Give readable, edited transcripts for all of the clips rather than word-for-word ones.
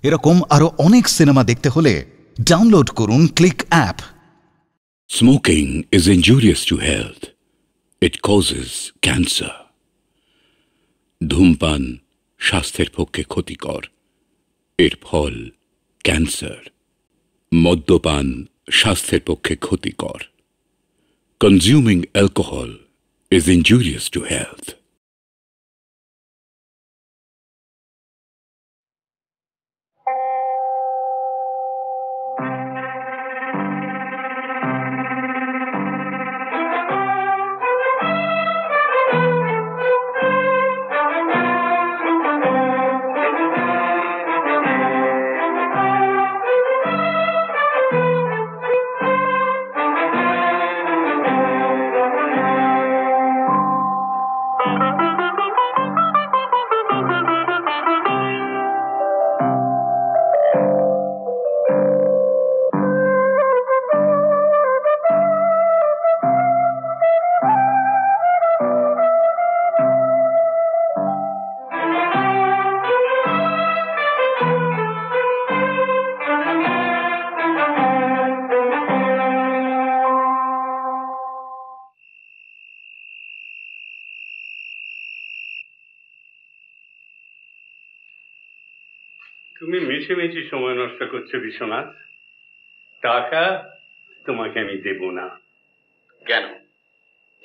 এরকম আরো অনেক সিনেমা দেখতে হলে ডাউনলোড করুন click app. Smoking is injurious to health. It causes cancer. ধূমপান স্বাস্থ্যের পক্ষে ক্ষতিকর, এর ফল ক্যান্সার। মদ্যপান স্বাস্থ্যের পক্ষে ক্ষতিকর। Consuming alcohol is injurious to health. তুমি মিছিমিছি সময় নষ্ট করছো বিশ্বনাথ। টাকা তোমাকে আমি দেব না। কেন,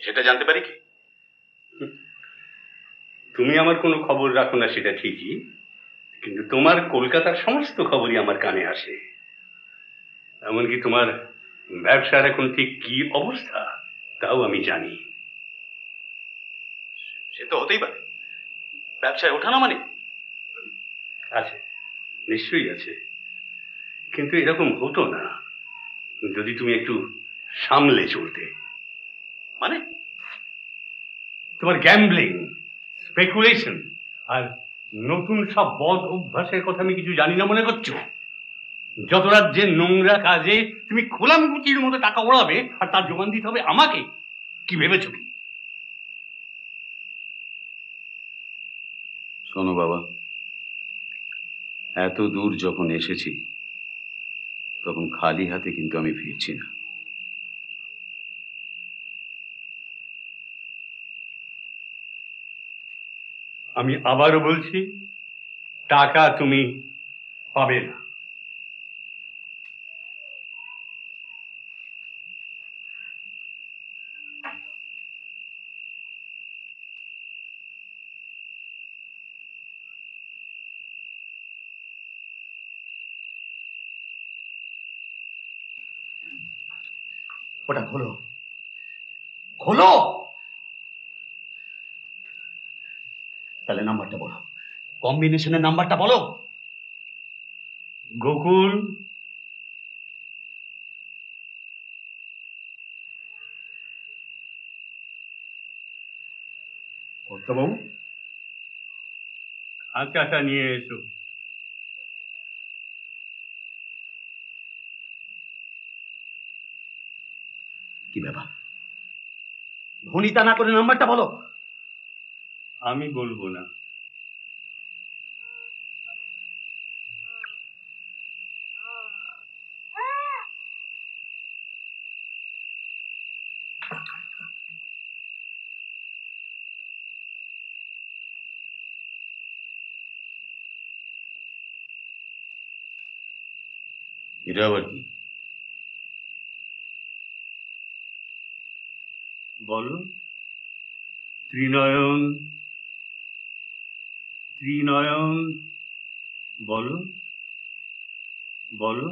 সেটা জানতে পারি কি? তুমি আমার কোনো খবর রাখো না সেটা ঠিকই, কিন্তু তোমার কলকাতার সমস্ত খবরই আমার কানে আসে। এমনকি তোমার ব্যবসার এখন ঠিক কি অবস্থা তাও আমি জানি। সে তো হতেই পারে, ব্যবসায় ওঠানো মানে। আছে, নিশ্চয়ই আছে, কিন্তু এরকম হতো না যদি তুমি একটু সামলে চলতে। মানে তোমার গ্যাম্বলিং, স্পেকুলেশন আর নতুন সব বদ অভ্যাসের কথা আমি কিছু জানি না মনে করছো? যত রাজ্যের নোংরা কাজে তুমি খোলামুচির মতো টাকা ওড়াবে আর তার যোগান দিতে হবে আমাকে, কি ভেবেছো কি? শোনো বাবা, এত দূর যখন এসেছি তখন খালি হাতে কিন্তু আমি ফিরছি না। আমি আবারও বলছি, টাকা তুমি পাবে না। ওটা খোলো, খোলো। তাহলে নাম্বারটা বলো, কম্বিনেশনের নাম্বারটা বলো। গোকুল, কর্তাবাবু, খাঁচাটা নিয়ে এসো। কি ব্যাপার? ভনিতা না করে নাম্বারটা বলো। আমি বলবো না। এটা আবার কি? বলো। ত্রিনয়ন, ত্রিনয়ন, বলো বলো।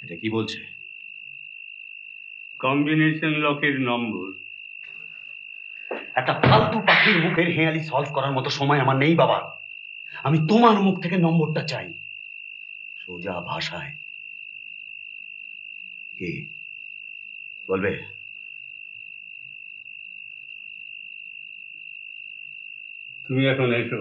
এটা কি বলছে? কম্বিনেশন লকের নম্বর। একটা ফালতু পাখির মুখের হেঁয়ালি সলভ করার মতো সময় আমার নেই বাবা। আমি তোমার মুখ থেকে নম্বরটা চাই, সোজা ভাষায়। কি বলবে? তুমি এখন এসো।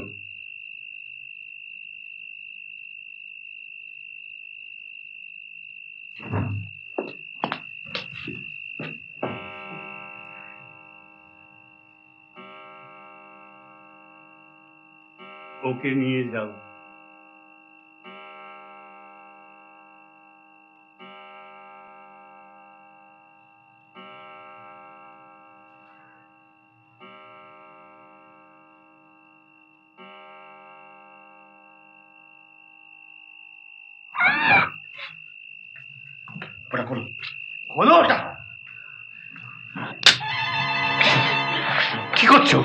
ওকে নিয়ে যাও। ওটা খোলো, খোলো ওটা। কি করছো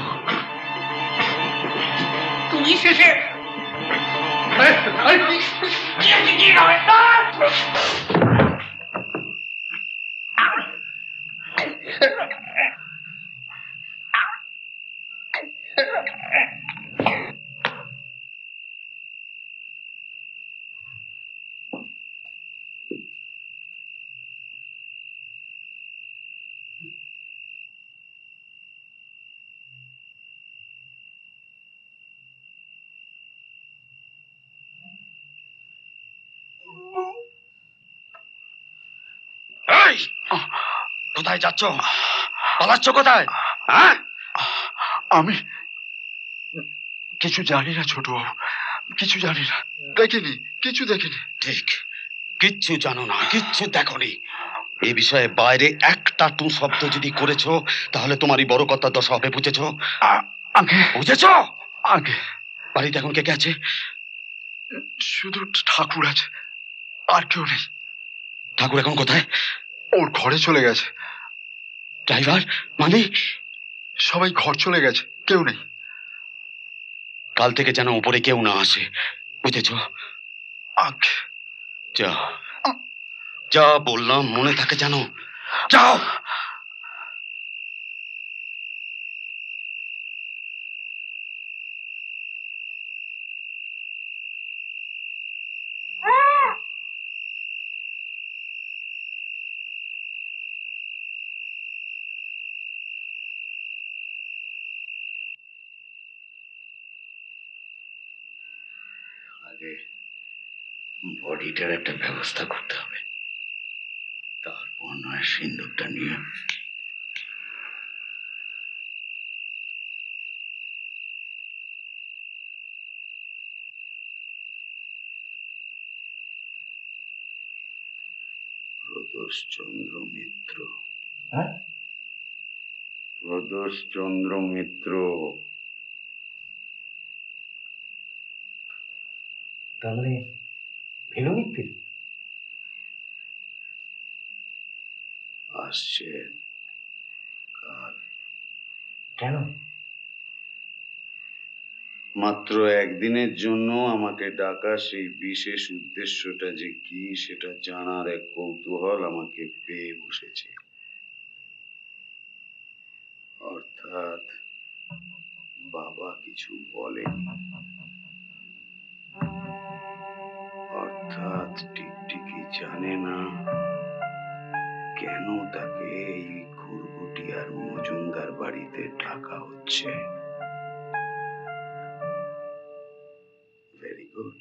তুমি? শেষে কোথায় যাচ্ছ? পালাচ্ছ কোথায়? হ্যাঁ, আমি কিছু জানি না ছোট বাবু, কিছু জানি না, দেখিনি, কিছু দেখিনি। ঠিক, কিচ্ছু জানো না, কিচ্ছু দেখোনি। এই বিষয়ে বাইরে একটা টু শব্দ যদি করেছো তাহলে তোমারই বড় কথা দশা হবে, বুঝেছো? আগে বুঝেছো? আগে বাড়িতে এখন কে কে আছে? শুধু ঠাকুর আছে, আর কেউ নেই। ঠাকুর এখন কোথায়? ওর ঘরে চলে গেছে। ড্রাইভার মানে? সবাই ঘর চলে গেছে, কেউ নেই। কাল থেকে যেন উপরে কেউ না আসে, বুঝেছো? আগে যা যা বললাম মনে থাকে জানো, যাও। আগে বডিটার একটা ব্যবস্থা করতে হবে, তারপর নয় সিন্দুকটা নিয়ে। প্রদোষচন্দ্র মিত্র। হ্যাঁ, প্রদোষচন্দ্র মিত্র। তাহলে ভেলো মিত্র আসছেন কাল। কেন? মাত্র একদিনের জন্য আমাকে ডাকা সেই বিশেষ উদ্দেশ্যটা যে কি সেটা জানার এক কৌতূহল আমাকে পেয়ে বসেছে। অর্থাৎ বাবা কিছু বলেনি, অর্থাৎ টিকটিকি জানে না কেন তাকে এই ঘুরঘুটিয়ার মজুমদার বাড়িতে ডাকা হচ্ছে। Very good.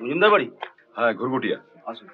মজুমদার বাড়ি? হ্যাঁ, ঘুরঘুটিয়া। আসুন।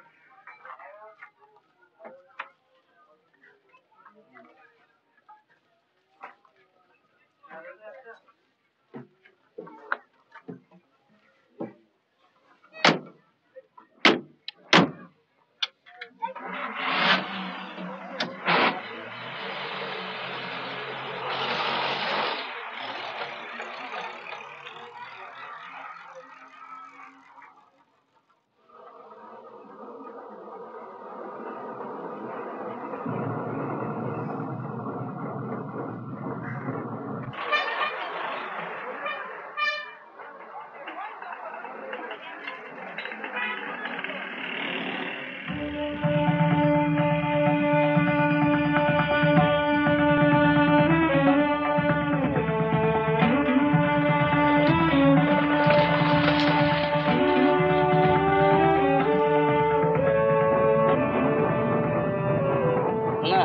না,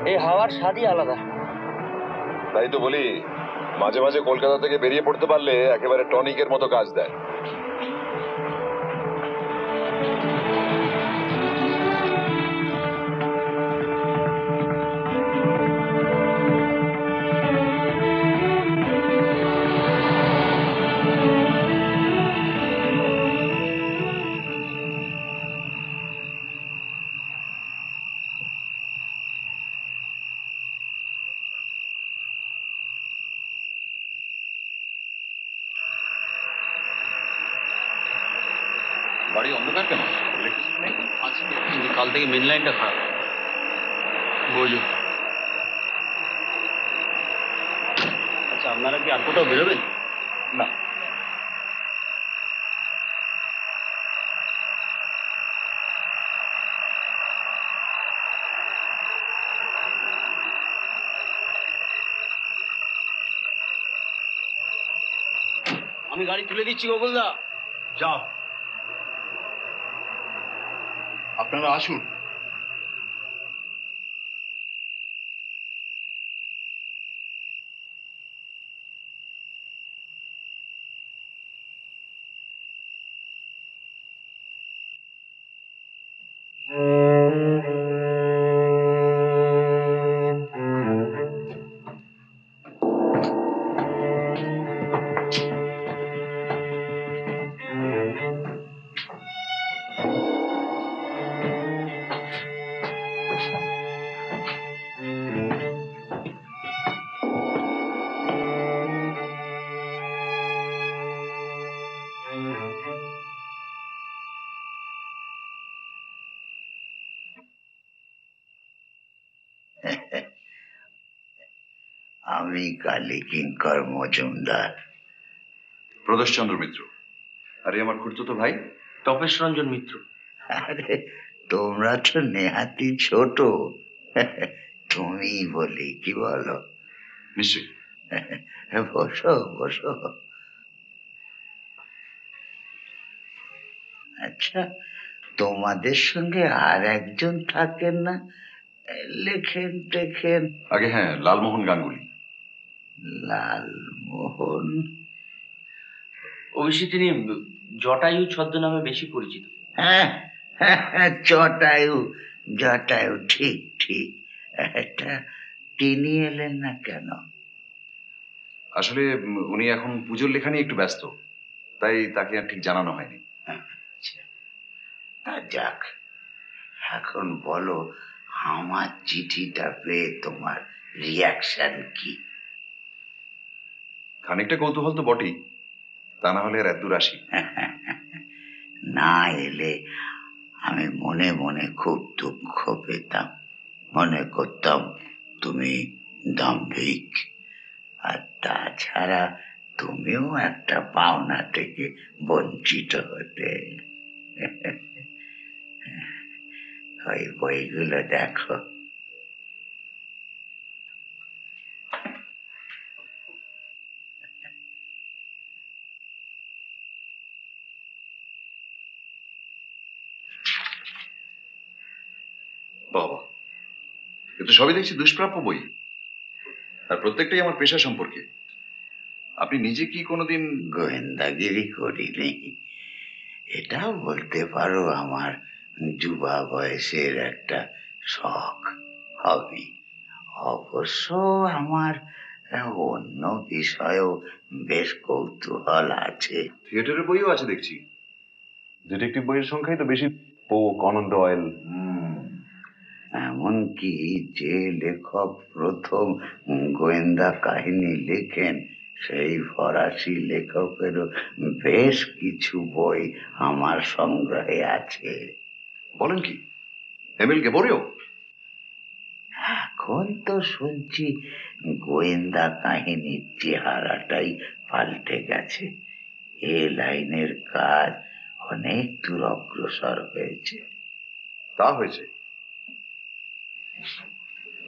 এই হাওয়ার স্বাদই আলাদা। তাই তো বলি, মাঝে মাঝে কলকাতা থেকে বেরিয়ে পড়তে পারলে একেবারে টনিকের মতো কাজ দেয়। বাড়ি অন্ধকার কেন? কিন্তু কাল থেকে মেন লাইনটা খারাপ। বুঝো। আচ্ছা, আপনারা কি আর কোথাও বেরোবেন? না, আমি গাড়ি তুলে দিচ্ছি গোকুলদা। যাও, আপনারা আসুন। আমি কালী কিঙ্কর মজুমদার। প্রদোষচন্দ্র মিত্র। আরে আমার খুড়তুতো ভাই তপেশ রঞ্জন মিত্র। আরে তোমরা তো নেহাতি ছোট, তুমি বলি কি বলো? নিশ্চয়ই। বসো বসো। আচ্ছা, তোমাদের সঙ্গে আর একজন থাকেন না, লেখেন টেখেন? আগে হ্যাঁ, লালমোহন গাঙ্গুলি। লালমোহন? অবশ্যই তিনি জটায়ু ছদ্মনামে বেশি পরিচিত। হ্যাঁ হ্যাঁ, জটায়ু, জটায়ু, ঠিক ঠিক। এটা তিনি এলেন না কেন? আসলে উনি এখন পুজোর লেখা নিয়ে একটু ব্যস্ত, তাই তাকে আর ঠিক জানানো হয়নি। আচ্ছা, তা যাক। এখন বলো, আমার চিঠিটা পেয়ে তোমার রিয়াকশন কি? খানিকটা কৌতূহল তো বটেই, তা না হলে আর এত দূর আসি। না এলে আমি মনে মনে খুব দুঃখ পেতাম, মনে করতাম তুমি দাম্ভিক, আর তাছাড়া তুমিও একটা পাওনা থেকে বঞ্চিত হতে। ওই বইগুলো দেখো। বাবা, এ তো সবই দেখছি দুষ্প্রাপ্য বই, আর প্রত্যেকটাই আমার পেশা সম্পর্কে। আপনি নিজে কি কোনোদিন গোয়েন্দাগিরি করিনি, এটাও বলতে পারো আমার যুবা বয়সের একটা শখ, হবি। অবশ্য আমার অন্য বিষয়েও বেশ কৌতূহল আছে। থিয়েটারের বইও আছে দেখছি। ডিটেকটিভ বইয়ের সংখ্যাই তো বেশি। ও কনন ডয়েল। এমনকি যে লেখক প্রথম গোয়েন্দা কাহিনী লেখেন সেই ফরাসি লেখকেরও বেশ কিছু বই আমার সংগ্রহে আছে। বলেন কি, এমিল গেবরেও? এখন তো শুনছি গোয়েন্দা কাহিনীর চেহারাটাই পাল্টে গেছে। এ লাইনের কাজ অনেক দূর অগ্রসর হয়েছে। তা হয়েছে,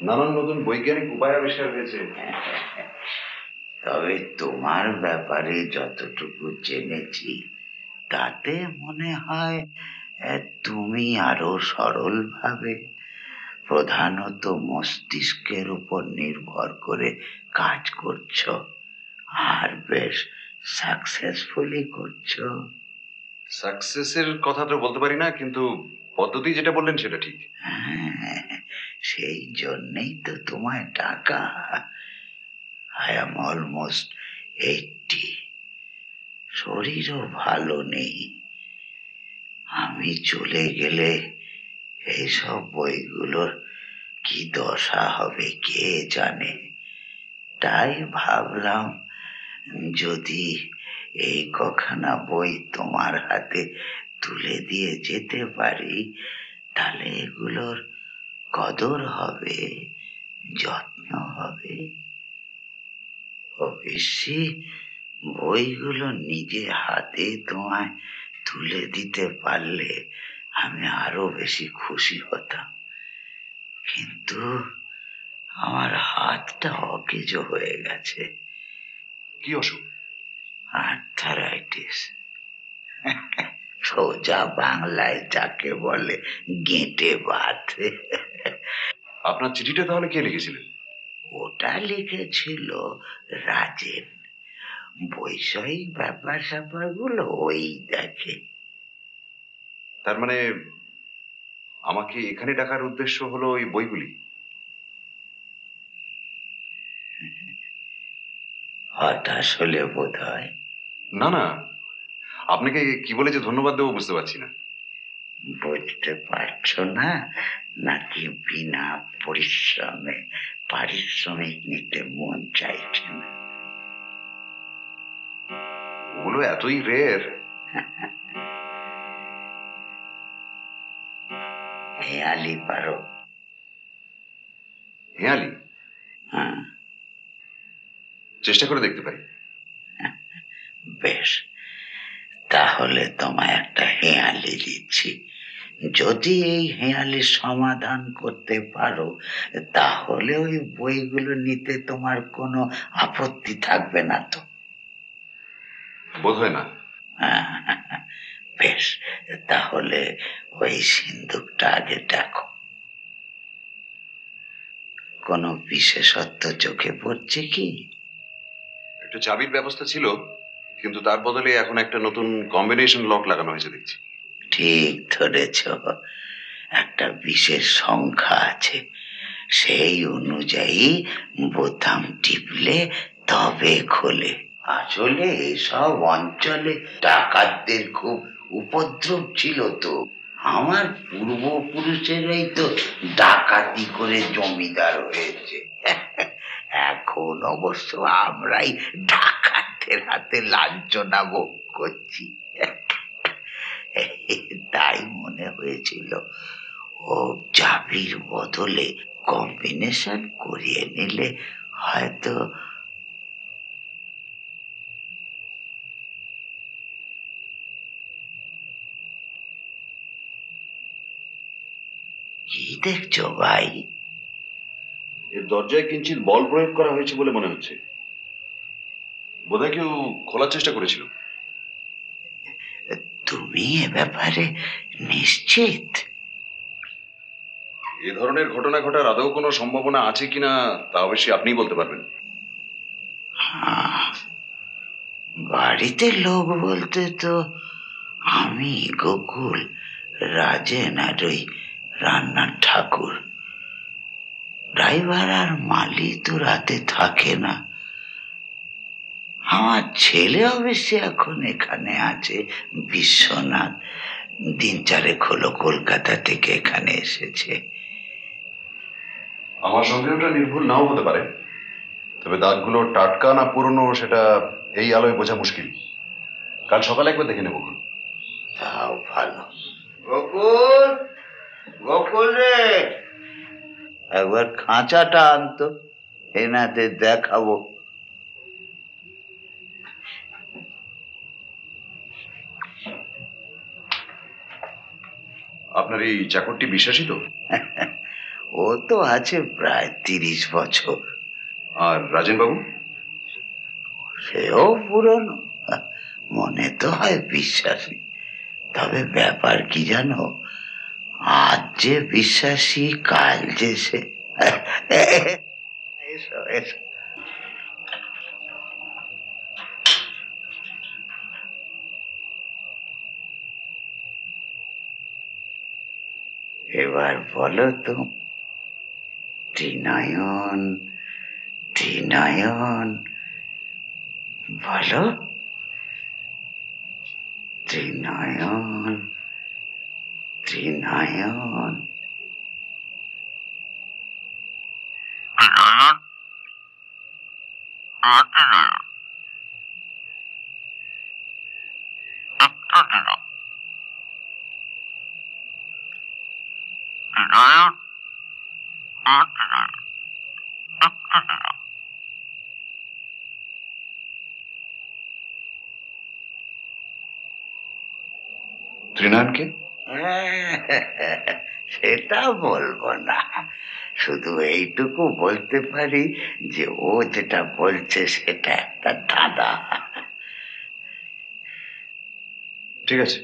নানান নতুন বৈজ্ঞানিক উপায় আবিষ্কার হয়েছে। তবে তোমার ব্যাপারে যতটুকু জেনেছি তাতে মনে হয় তুমি আরো সরলভাবে, প্রধানত মস্তিষ্কের উপর নির্ভর করে কাজ করছো, আর বেশ সাকসেসফুলি করছো। সাকসেসের কথা তো বলতে পারি না, কিন্তু পদ্ধতি যেটা বললেন সেটা ঠিক। হ্যাঁ, সেই জন্যেই তো তোমায় ডাকা। আই এম অলমোস্ট 80, শরীরও ভালো নেই। আমি চলে গেলে এইসব বইগুলোর কি দশা হবে কে জানে। তাই ভাবলাম যদি এই কখানা বই তোমার হাতে তুলে দিয়ে যেতে পারি তাহলে এগুলোর কদর হবে, যত্ন হবে। অবশ্যই বইগুলো নিজে হাতে তোমায় তুলে দিতে পারলে আমি আরো বেশি খুশি হতাম, কিন্তু আমার হাতটা অকেজ হয়ে গেছে। কি অসুখ? আর্থারাইটিস। সোজা বাংলায় যাকে বলে গেঁটে বাত। আপনার চিঠিটা তাহলে কে লিখেছিলেন? ওটা লিখেছিল রাজেন। বৈষয়িক ব্যাপার স্যাপার গুলো ওই দেখে। তার মানে আমাকে এখানে ডাকার উদ্দেশ্য হলো ওই বইগুলি? হতাশ হলে বোধ হয়। না না, আপনাকে কি বলে যে ধন্যবাদ দেবো বুঝতে পারছি না। বুঝতে পারছো না নাকি বিনা পরিশ্রমে পারিশ্রমিক নিতে মন চাইছে না? ওগুলো এতই রেয়ার। হেয়ালি পারো? হেয়ালি? হ্যাঁ, চেষ্টা করে দেখতে পারি। বেশ, তাহলে তোমায় একটা হেয়ালি দিচ্ছি। যদি এই হেয়ালির সমাধান করতে পারো তাহলে ওই বইগুলো নিতে তোমার কোনো আপত্তি থাকবে না তো? বোধ হয় না। বেশ, তাহলে ওই সিন্দুকটা আগে দেখো। কোনো বিশেষত্ব চোখে পড়ছে কি? একটা চাবির ব্যবস্থা ছিল, কিন্তু তার বদলে এখন একটা নতুন কম্বিনেশন লক লাগানো হয়েছে দেখছি। ঠিক ধরেছ, একটা বিশেষ সংখ্যা আছে, সেই অনুযায়ী বোতাম টিপলে তবে খোলে। আসলে এসব অঞ্চলে ডাকাতদের খুব উপদ্রব ছিল তো। আমার পূর্বপুরুষেরাই তো ডাকাতি করে জমিদার হয়েছে। এখন অবশ্য আমরাই ডাকাতদের হাতে লাঞ্ছনা ভোগ করছি। তাই মনে হয়েছিল ও চাবির বদলে কম্বিনেশন করিয়ে নিলে হয়তো। কি দেখছো ভাই? এর দরজায় কিঞ্চিত বল প্রয়োগ করা হয়েছে বলে মনে হচ্ছে। বোধহয় কেউ খোলার চেষ্টা করেছিল। তুমি এ ব্যাপারে নিশ্চিত? এ ধরনের ঘটনা ঘটার আদৌ কোনো সম্ভাবনা আছে কিনা তা অবশ্যই আপনিই বলতে পারবেন। বাড়িতে লোক বলতে তো আমি, গোকুল, রাজেন আর ওই রান্নার ঠাকুর। ড্রাইভার আর মালি তো রাতে থাকে না। আমার ছেলে অবশ্যই এখন এখানে আছে, বিশ্বনাথ। দিন চারেক হলো কলকাতা থেকে এখানে এসেছে। আমার সঙ্গে ওটা নির্ভুল নাও হতে পারে, তবে দাগগুলো টাটকা না পুরনো সেটা এই আলোয় বোঝা মুশকিল। কাল সকালে একবার দেখে নেব। তাও ভালো। গোকুল, গোকুল রে, একবার খাঁচাটা আনতো, এনাদের দেখাবো। আপনার এই চাকরটি বিশ্বাসী তো? ও তো আছে প্রায় 30 বছর। আর রাজেন বাবু? সেও পুরনো, মনে তো হয় বিশ্বাসী। তবে ব্যাপার কি জানো, আজ যে বিশ্বাসী কাল যে সে। এসো এসো। এবার বলো তো, ত্রিনয়ন, ত্রিনয়ন, বলো ত্রিনয়ন, ত্রিনয়ন। ত্রিনয়নকে? সেটা বলবো না, শুধু এইটুকু বলতে পারি যে ও যেটা বলছে সেটা একটা ধাঁধা। ঠিক আছে,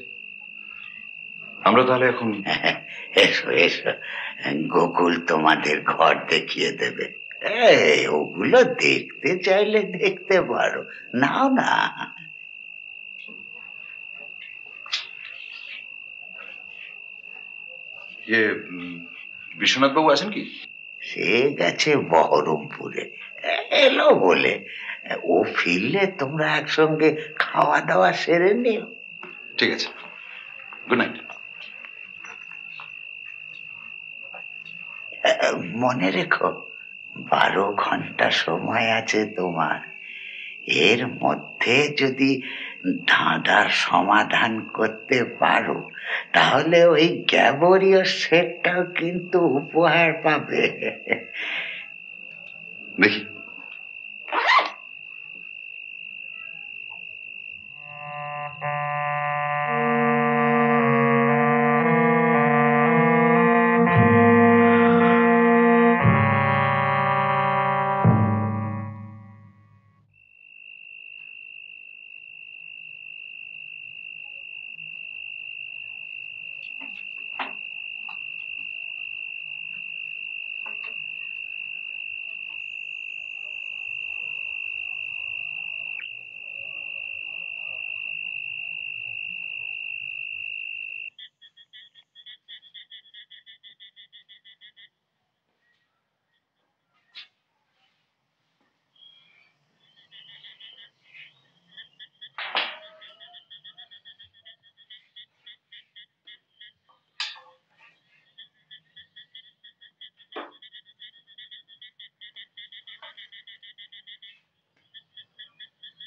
আমরা তাহলে এখন। এসো এসো, গোকুল তোমাদের ঘর দেখিয়ে দেবে। ওগুলো দেখতে চাইলে দেখতে পারো, নাও না। বিশ্বনাথ বাবু আছেন কি? সে গেছে বহরমপুরে, এলো বলে। ও ফিরলে তোমরা একসঙ্গে খাওয়া দাওয়া সেরে নিও। ঠিক আছে, গুড নাইট। মনে রেখো, 12 ঘন্টা সময় আছে তোমার। এর মধ্যে যদি ধাঁধার সমাধান করতে পারো, তাহলে ওই গ্যাবরীয় সেটটাও কিন্তু উপহার পাবে। দেখি।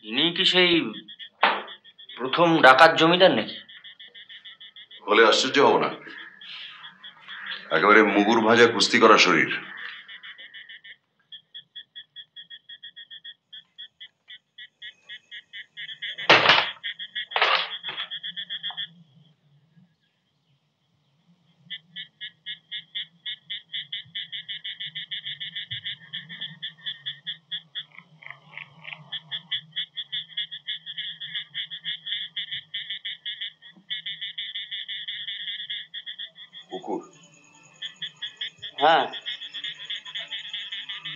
ইনি কি সেই প্রথম ডাকাত জমিদার নাকি? হলে আশ্চর্য হব না, একেবারে মুগুর ভাজা কুস্তি করা শরীর। কুকুর হ্যাঁ,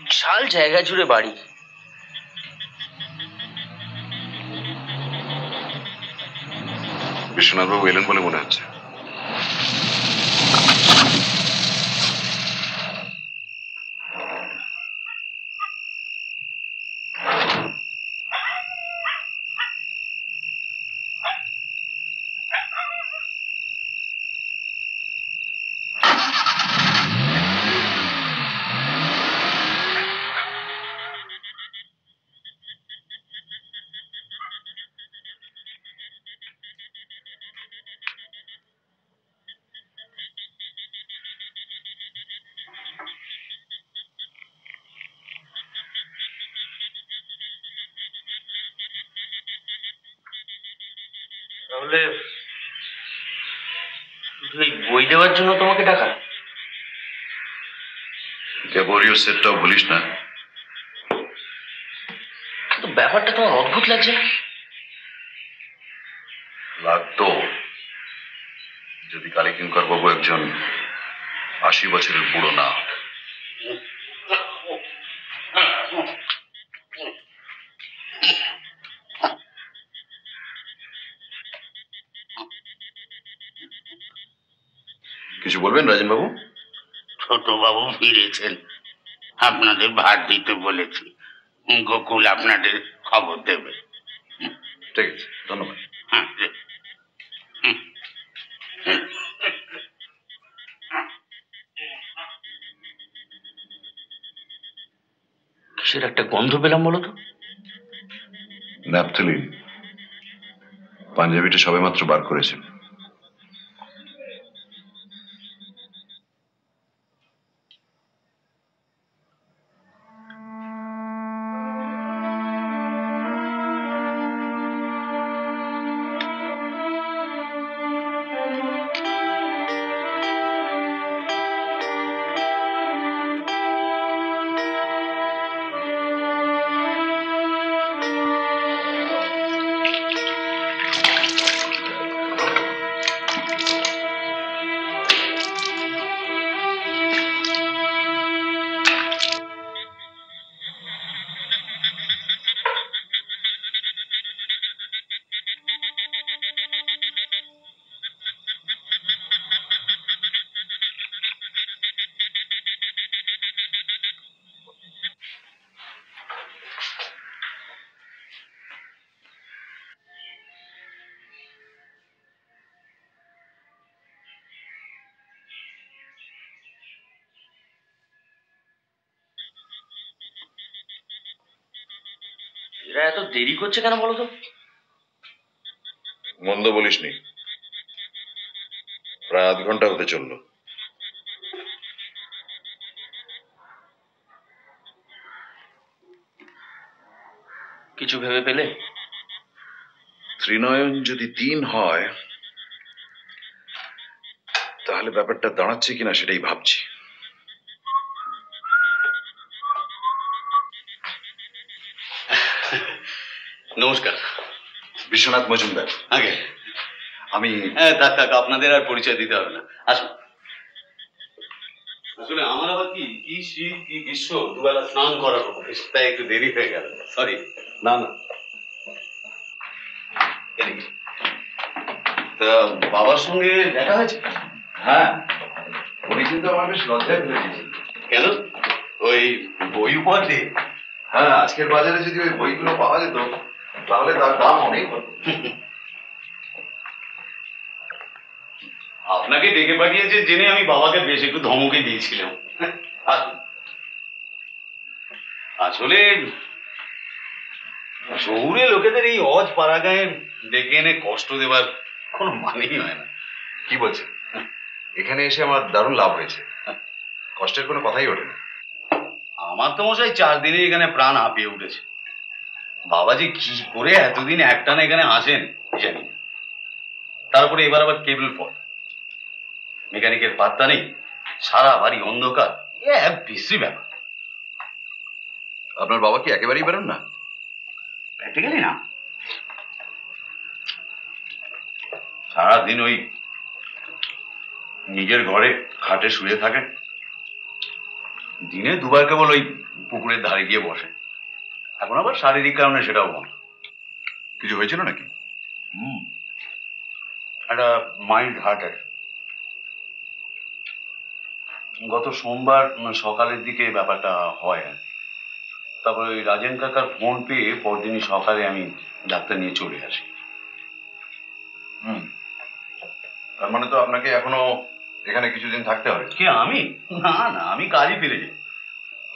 বিশাল জায়গা জুড়ে বাড়ি। বিশ্বনাথবাবু এলেন বলে মনে হচ্ছে। তাহলে শুধু এই বই দেওয়ার জন্য তোমাকে ডাকা? ক্যাবোরিও সেটটাও ভুলিস না। কিন্তু ব্যাপারটা তোমার অদ্ভুত লাগছে না? লাগতো যদি কালীকিঙ্কর বাবু একজন 80 বছরের বুড়ো না। কিছু বলবেন রাজেন বাবু? ছোট বাবু ফিরেছেন, আপনাদের ভাত দিতে বলেছি। গোকুল আপনাদের খবর দেবে। ঠিক আছে, ধন্যবাদ। হ্যাঁ, কিসের একটা গন্ধ পেলাম বলো তো? ন্যাপথলিন। পাঞ্জাবিটা সবেমাত্র বার করেছেন। এরা এত দেরি করছে কেন বলো তো? মন্দ বলিসনি, প্রায় আধ ঘন্টা হতে চললো। কিছু ভেবে পেলে? ত্রিনয়ন যদি 3 হয় তাহলে ব্যাপারটা দাঁড়াচ্ছে কিনা সেটাই ভাবছি। নমস্কার। বিশ্বনাথ মজুমদার। আগে আমি থাক, আপনাদের আর পরিচয় দিতে হবে না, আসুন। আসলে আমার আবার কি কি শীত কি গ্রীষ্ম, দুবেলা স্নান করার অভ্যেস, তাই একটু দেরি হয়ে গেল, সরি। না না, এদিকে। তা বাবার সঙ্গে দেখা হয়েছে? হ্যাঁ, উনি কিন্তু আমার বেশ লজ্জায় ফেলে দিয়েছেন। কেন? ওই বই উপহার দিয়ে? হ্যাঁ, আজকের বাজারে যদি ওই বইগুলো পাওয়া যেত তাহলে তার দাম অনেক হতো। আপনাকে ডেকে পাঠিয়েছে জেনে আমি বাবাকে বেশ একটু ধমকে দিয়েছিলাম। আসলে শহুরে লোকেদের এই অজ পাড়াগাঁয়ে ডেকে এনে কষ্ট দেবার কোনো মানেই হয় না। কি বলছেন? এখানে এসে আমার দারুণ লাভ হয়েছে, কষ্টের কোনো কথাই ওঠে না। আমার তো মশাই 4 দিনে এখানে প্রাণ হাঁপিয়ে উঠেছে। বাবাজি কি করে এতদিন একটানা এখানে আসেন জানি। তারপরে এবার আবার কেবল ফল্ট, মেকানিকের পাত্তা নেই, সারা বাড়ি অন্ধকার, এক বিশ্রী ব্যাপার। আপনার বাবা কি একেবারেই বেরোন না? প্র্যাকটিক্যালি না, সারাদিন ওই নিজের ঘরে খাটে শুয়ে থাকেন, দিনে দুবার কেবল ওই পুকুরের ধারে গিয়ে বসে। এখন আবার শারীরিক কারণে সেটাও বন্ধ। কিছু হয়েছিল নাকি? একটা মাইল্ড হার্ট অ্যাটাক। গত সোমবার সকালের দিকে ব্যাপারটা হয়। তারপরে ওই রাজেন কাকার ফোন পেয়ে পরদিনই সকালে আমি ডাক্তার নিয়ে চলে আসি। তার মানে তো আপনাকে এখনো এখানে কিছুদিন থাকতে হবে। কে, আমি? না না, আমি কাজই ফিরে যাই।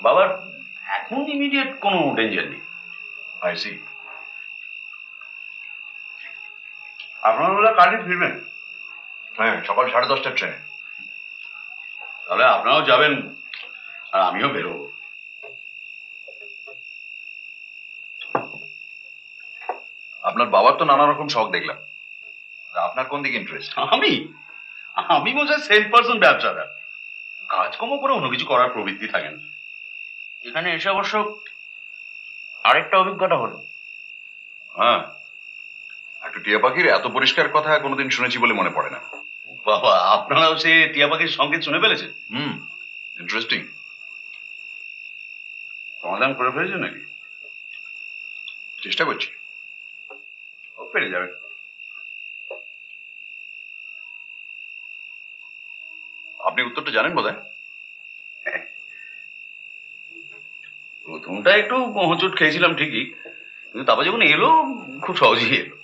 বাবার এখন ইমিডিয়েট কোনো ডেঞ্জার নেই। I see. আপনারা কাজে ফিরবেন? হ্যাঁ, সকাল 10:30টার ট্রেনে। তাহলে আপনারাও যাবেন আর আমিও বেরোবো। আপনার বাবার তো নানা রকম শখ দেখলাম, আপনার কোন দিকে ইন্টারেস্ট? আমি বোঝায় সেম পার্সন ব্যবসাদার, কাজকর্ম করে অন্য কিছু করার প্রবৃত্তি থাকে না। এখানে এসে অবশ্য আরেকটা অভিজ্ঞতা হলো। হ্যাঁ, একটা টিয়া পাখির এত পরিষ্কার কথা কোনোদিন শুনেছি বলে মনে পড়ে না। বাবা, আপনারাও সে টিয়া পাখির সংকেত শুনে ফেলেছেন? ইন্টারেস্টিং। সমাধান করে ফেলেছেন নাকি? চেষ্টা করছি, পেরে যাবে। আপনি উত্তরটা জানেন বোধহয়? প্রথমটা একটু হোঁচট খেয়েছিলাম ঠিকই, কিন্তু তারপর যখন এলো খুব সহজেই এলো।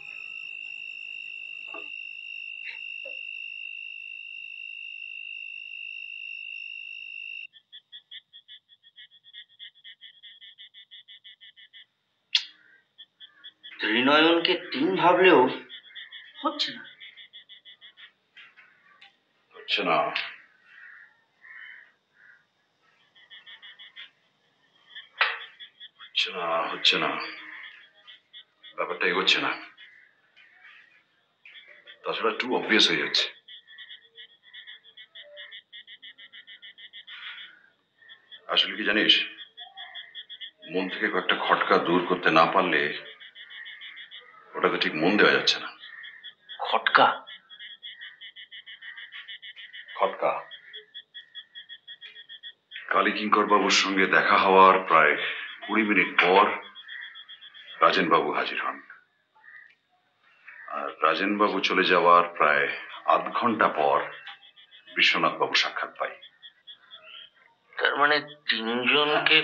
ত্রিনয়নকে টিম ভাবলেও হচ্ছে না। হচ্ছে না? হচ্ছে না, ব্যাপারটা এগোচ্ছে না। তাছাড়া টু অবভিয়াস হয়ে যাচ্ছে। আসলে কি জানিস, মন থেকে কয়েকটা খটকা দূর করতে না পারলে ওটাতে ঠিক মন দেওয়া যাচ্ছে না। খটকা? খটকা কালী কিঙ্কর বাবুর সঙ্গে দেখা হওয়ার প্রায় 20 মিনিট পর রাজেন বাবু হাজির হন, আর রাজেন বাবু চলে যাওয়ার প্রায় আধ ঘন্টা পর বিশ্বনাথ বাবু সাক্ষাৎ পাই। তার মানে তিনজনকে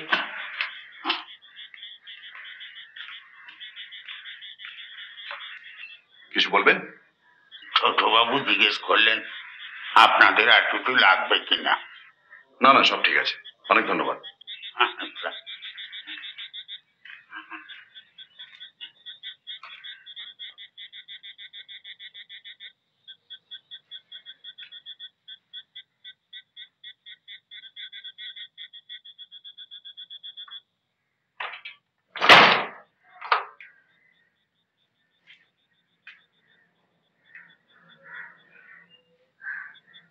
কিছু বলবেন? ছোটবাবু জিজ্ঞেস করলেন আপনাদের আর কিছু লাগবে কিনা। না না, সব ঠিক আছে, অনেক ধন্যবাদ।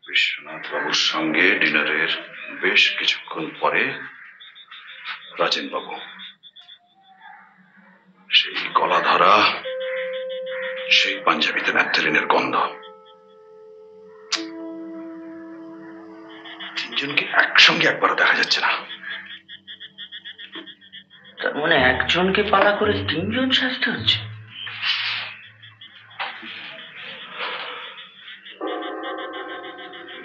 বিশ্বনাথ বাবুর সঙ্গে ডিনারের বেশ কিছুক্ষণ পরে রাজেন বাবু, সেই গলা ধরা, সেই পাঞ্জাবিতে ন্যাপথেলিনের গন্ধ, তিনজনকে একসঙ্গে একবারও দেখা যাচ্ছে না। তার মানে একজনকে পালা করে তিনজন সাজতে হচ্ছে।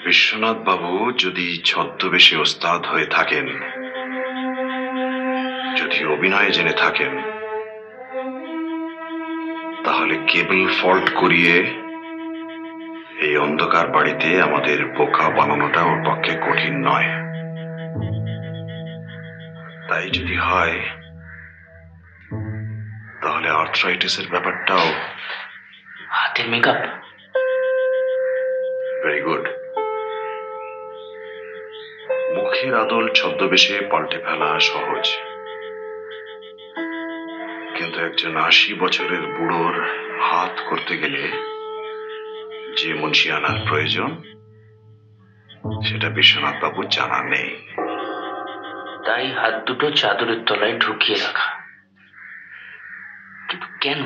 বিশ্বনাথ বাবু যদি ছদ্মবেশে ওস্তাদ হয়ে থাকেন, যদি অভিনয় জেনে থাকেন, তাহলে কেবল ফল্ট করিয়ে এই অন্ধকার বাড়িতে আমাদের বোকা বানানোটা ওর পক্ষে কঠিন নয়। তাই যদি হয় তাহলে আর্থ্রাইটিসের ব্যাপারটাও। হাতের মেকআপ? Very good. মুখের আদল ছদ্মবেশে পাল্টে ফেলা সহজ, কিন্তু একজন 80 বছরের বুড়োর হাত করতে গেলে যে মুন্সিয়ানার প্রয়োজন সেটা বিশ্বনাথ বাবুর জানা নেই। তাই হাত দুটো চাদরের তলায় ঢুকিয়ে রাখা। কিন্তু কেন?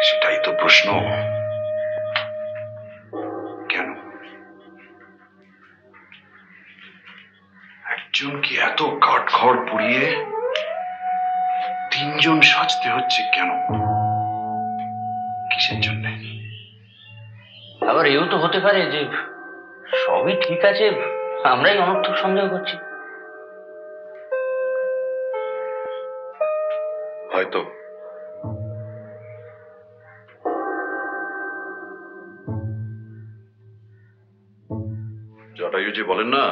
সেটাই তো প্রশ্ন। কেন? একজনকে এত কাঠখড় পুড়িয়ে তিনজন সাজতে হচ্ছে কেন? কিসের জন্য? আবার এও তো হতে পারে যে সবই ঠিক আছে, আমরাই অনর্থক সন্দেহ করছি। হয়তো। জটায়ুজি বলেন না,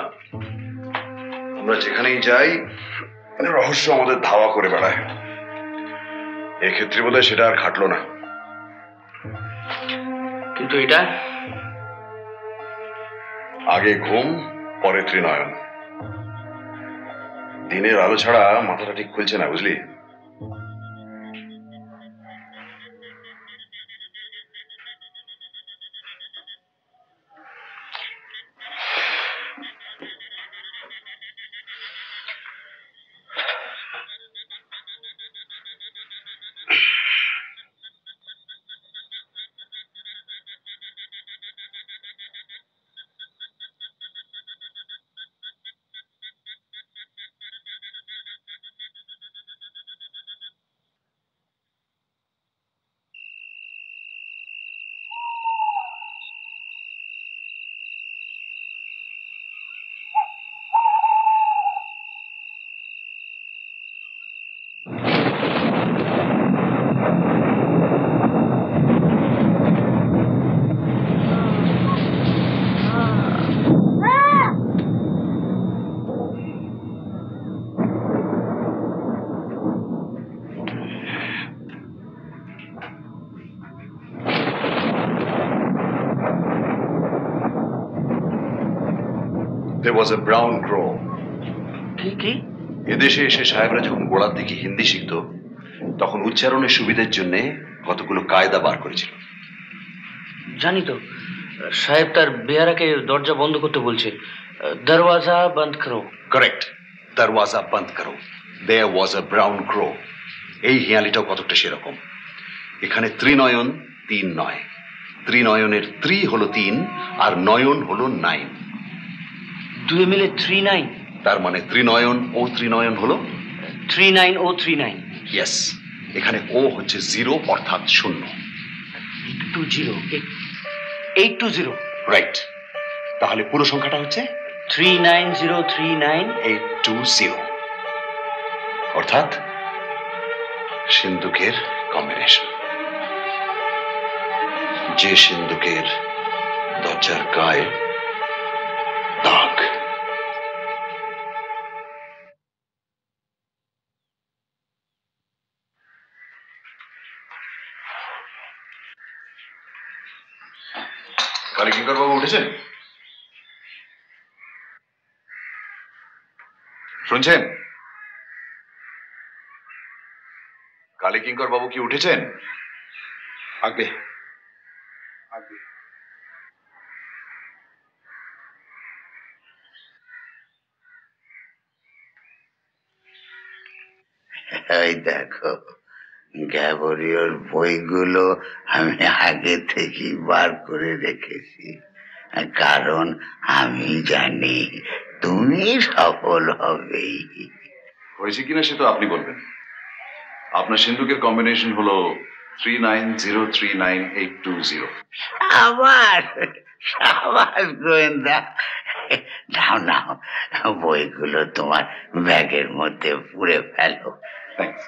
আমরা যেখানেই যাই রহস্য আমাদের ধাওয়া করে বেড়ায়। এক্ষেত্রে বোধহয় সেটা আর খাটলো না। কিন্তু এটা আগে ঘুম, পরে ত্রিনয়ন। দিনের আলো ছাড়া মাথাটা ঠিক খুলছে না, বুঝলি? There was a brown crow. কি? এদেশে এসে সাহেবরা যখন গোড়ার দিকে হিন্দি শিখত তখন উচ্চারণের সুবিধার জন্য কতগুলো কায়দা বার করেছিল। জানি তো, সাহেব তার বেয়ারাকে দরজা বন্ধ করতে বলছে। দরওয়াজা বন্ধ করো। কারেক্ট, দরওয়াজা বন্ধ করো। There was a brown crow. এই হিয়ালিটাও কতটা সেরকম। এখানে ত্রিনয়ন 3 নয়, ত্রিনয়নের 3 হলো 3 আর নয়ন হলো 9। দুয়ে মিলে 39। তার মানে ত্রিনয়ন ও ত্রিনয়ন হলো 39 ও 39। ইয়েস, এখানে ও হচ্ছে 0 অর্থাৎ 0। 820। রাইট, তাহলে পুরো সংখ্যাটা হচ্ছে 39039 অর্থাৎ সিন্ধুকের কম্বিনেশন। যে সিন্ধুকের দরজার গায়ে দাগ। কালীকিঙ্কর বাবু উঠেছেন? শুনছেন? কালীকিঙ্কর বাবু কি উঠেছেন? আগে এই দেখো, গ্যাবরিওর বইগুলো আমি আগে থেকেই বার করে রেখেছি, কারণ আমি জানি তুমি সফল হবেই। হয়েছে কিনা সে তো আপনি বলবেন। আপনার সিন্ধুকের কম্বিনেশন হলো 39039820। সাবাস গোয়েন্দা। নাও নাও, বইগুলো তোমার ব্যাগের মধ্যে পুরে ফেলো। থ্যাঙ্কস।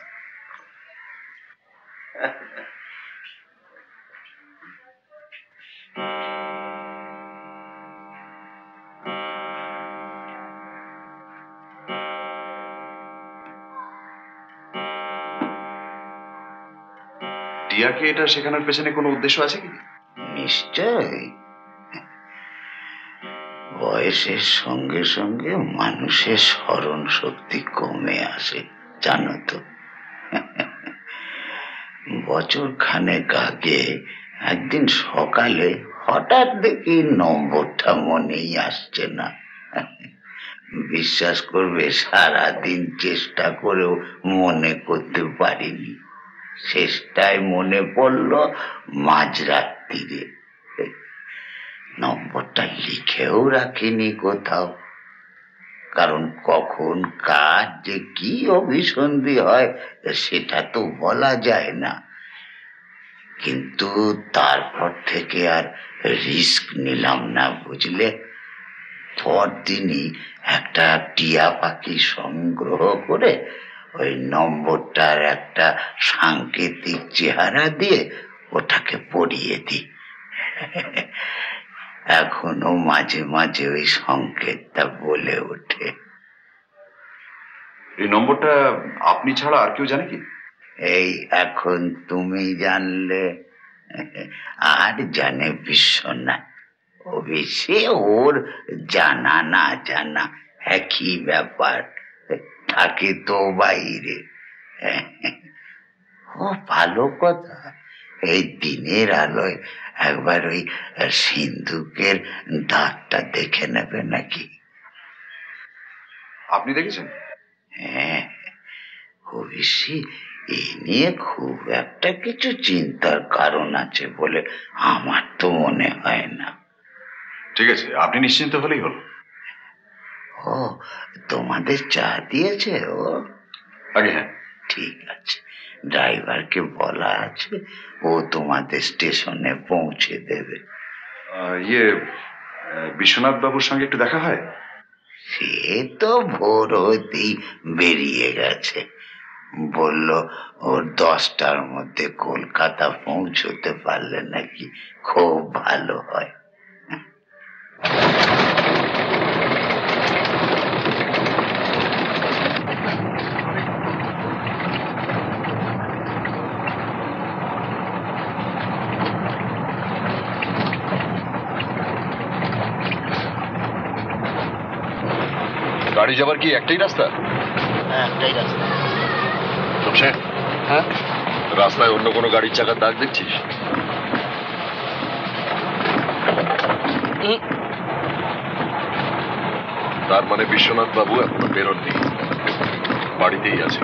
টিয়াকে এটা শেখানোর পেছনে কোনো উদ্দেশ্য আছে কি? নিশ্চয়। বয়সের সঙ্গে সঙ্গে মানুষের স্মরণ শক্তি কমে আসে, জানো তো। বছর খানেক আগে একদিন সকালে হঠাৎ দেখি নম্বরটা মনেই আসছে না। বিশ্বাস করবে, সারাদিন চেষ্টা করেও মনে করতে পারিনি। শেষটায় মনে পড়ল মাঝরাত্রিরে। নম্বরটা লিখেও রাখিনি কোথাও। কারণ কখন কার যে কি অভিসন্ধি হয় সেটা তো বলা যায় না। কিন্তু তারপর থেকে আর রিস্ক নিলাম না, বুঝলে। পরদিনই একটা টিয়া পাখি সংগ্রহ করে ওই নম্বরটার একটা সাংকেতিক চেহারা দিয়ে ওটাকে পড়িয়ে দিই। এখনো মাঝে মাঝে ওই সংকেতটা বলে ওঠে। এই নম্বরটা আপনি ছাড়া আর কেউ জানে কি? এই এখন তুমি জানলে, আর জানে বিশ্বনাথ। অবশ্যই ওর জানা না জানা একই ব্যাপার, থাকে তো বাইরে। ও ভালো কথা, এই দিনের আলোয় একবার ওই সিন্ধুকের দাগটা দেখে নেবে নাকি? আপনি দেখেছেন? হ্যাঁ, অবশ্যই এ নিয়ে খুব একটা কিছু চিন্তার কারণ আছে বলে আমার তো মনে হয় না। ঠিক আছে, আপনি নিশ্চিন্ত হলেই হলো। ও, তোমাদের চা দিয়েছে ও? আগে হ্যাঁ। ঠিক আছে, ড্রাইভারকে বলা আছে ও তোমাদের স্টেশনে পৌঁছে দেবে। বিশ্বনাথ বাবুর সঙ্গে একটু দেখা হয়? সে তো ভোর হতেই বেরিয়ে গেছে, বলল ওর 10টার মধ্যে কলকাতা পৌঁছতে পারলে নাকি খুব ভালো হয়। গাড়ি যাবার কি একটাই রাস্তা? হ্যাঁ, একটাই রাস্তা। হ্যাঁ, রাস্তায় অন্য কোনো গাড়ির চাকার দাগ দেখছিস? তার মানে বিশ্বনাথ বাবু এখনো বেরোননি, বাড়িতেই আছে।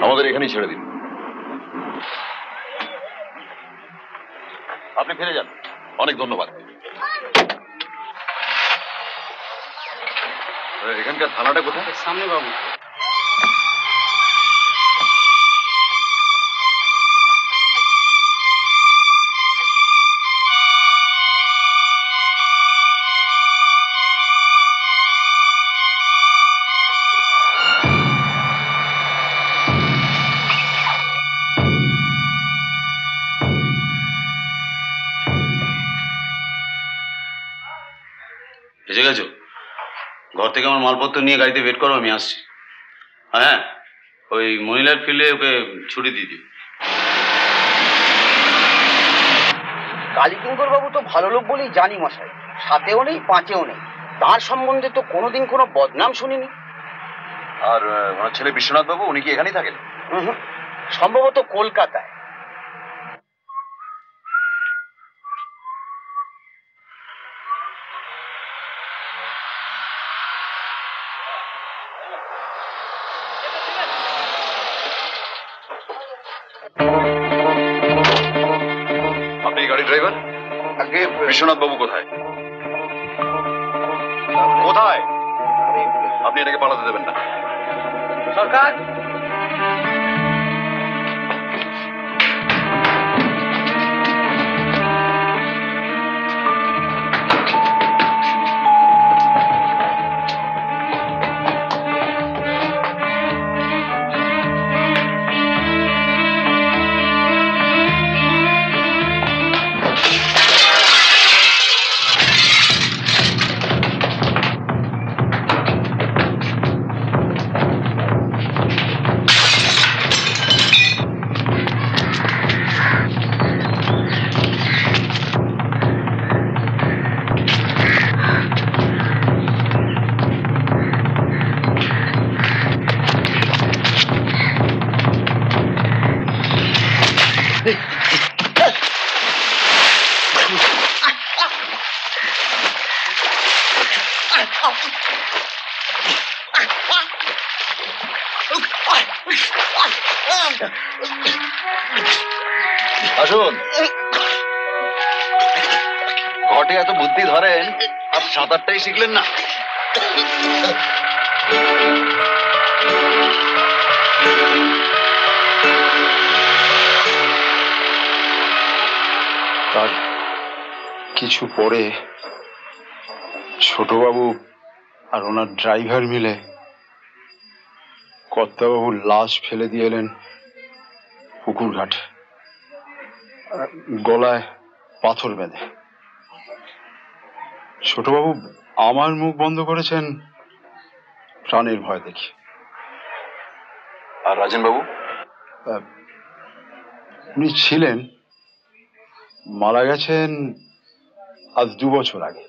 আমাদের এখানেই ছেড়ে দিন, আপনি ফিরে যান। অনেক ধন্যবাদ। এখানকার থানাটা কোথায়? সামনে বাবু। এসে গেছো? ঘর থেকে আমার মালপত্র নিয়ে গাড়িতে ওয়েট করো, আমি আসছি। হ্যাঁ, ওই মহিলার ফিল্ডে ওকে ছুটি দিয়ে দিই। কালীকিঙ্কর বাবু তো ভালো লোক বলেই জানি মশাই, সাথেও নেই পাঁচেও নেই। তার সম্বন্ধে তো কোনোদিন কোনো বদনাম শুনিনি। আর ওনার ছেলে বিশ্বনাথ বাবু, উনি কি এখানেই থাকেন? সম্ভবত কলকাতায়। আপনি গাড়ি ড্রাইভার? আগে বিশ্বনাথ বাবু কোথায়? কোথায়? আপনি এটাকে পালাতে দেবেন না। সরকার, আসুন। ঘটে এত বুদ্ধি ধরেন আর সাঁতারটাই শিখলেন না। তার কিছু পরে ছোটবাবু আর ওনার ড্রাইভার মিলে কর্তাবাবুর লাশ ফেলে দিয়ে এলেন পুকুর ঘাট, গলায় পাথর বেঁধে। ছোটবাবু আমার মুখ বন্ধ করেছেন প্রাণের ভয় দেখি। আর রাজেন বাবু? উনি ছিলেন, মারা গেছেন আজ 2 বছর আগে।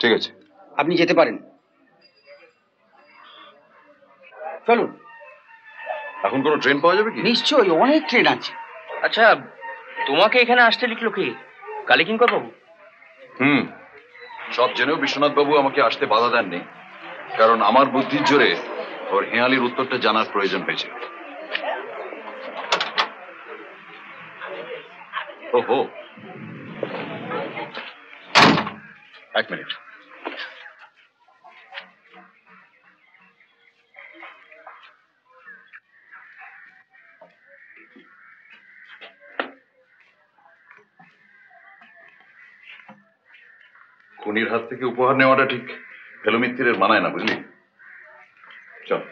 ঠিক আছে, আপনি যেতে পারেন, চলুন। এখন কোনো ট্রেন পাওয়া যাবে কি? নিশ্চয়ই, অনেক ট্রেন আছে। আচ্ছা, তোমাকে এখানে আসতে লিখলো কে? কালীকিঙ্কর বাবু? সব জেনেও বিশ্বনাথ বাবু আমাকে আসতে বাধা দেননি, কারণ আমার বুদ্ধির জোরে ওর হেঁয়ালির উত্তরটা জানার প্রয়োজন হয়েছে। ওহো, 1 মিনিট। খুনির হাত থেকে উপহার নেওয়াটা ঠিক ভেলুমিত্তিরের মানায় না, বুঝলি? চল।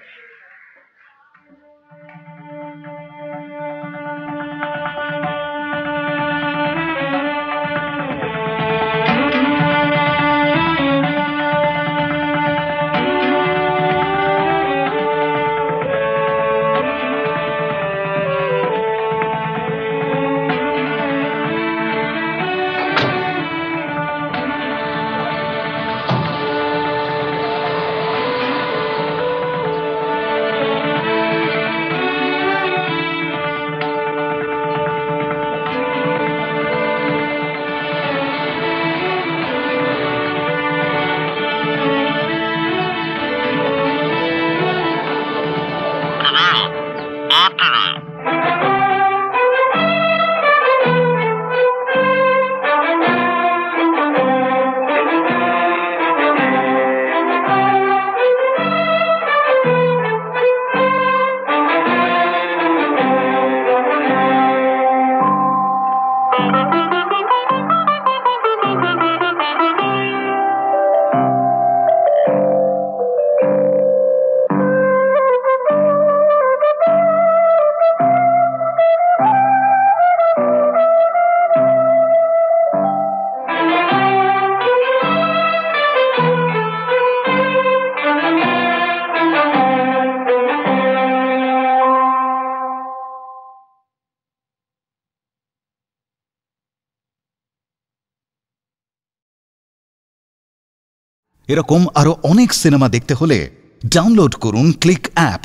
এরকম আরো অনেক সিনেমা দেখতে হলে ডাউনলোড করুন ক্লিক অ্যাপ।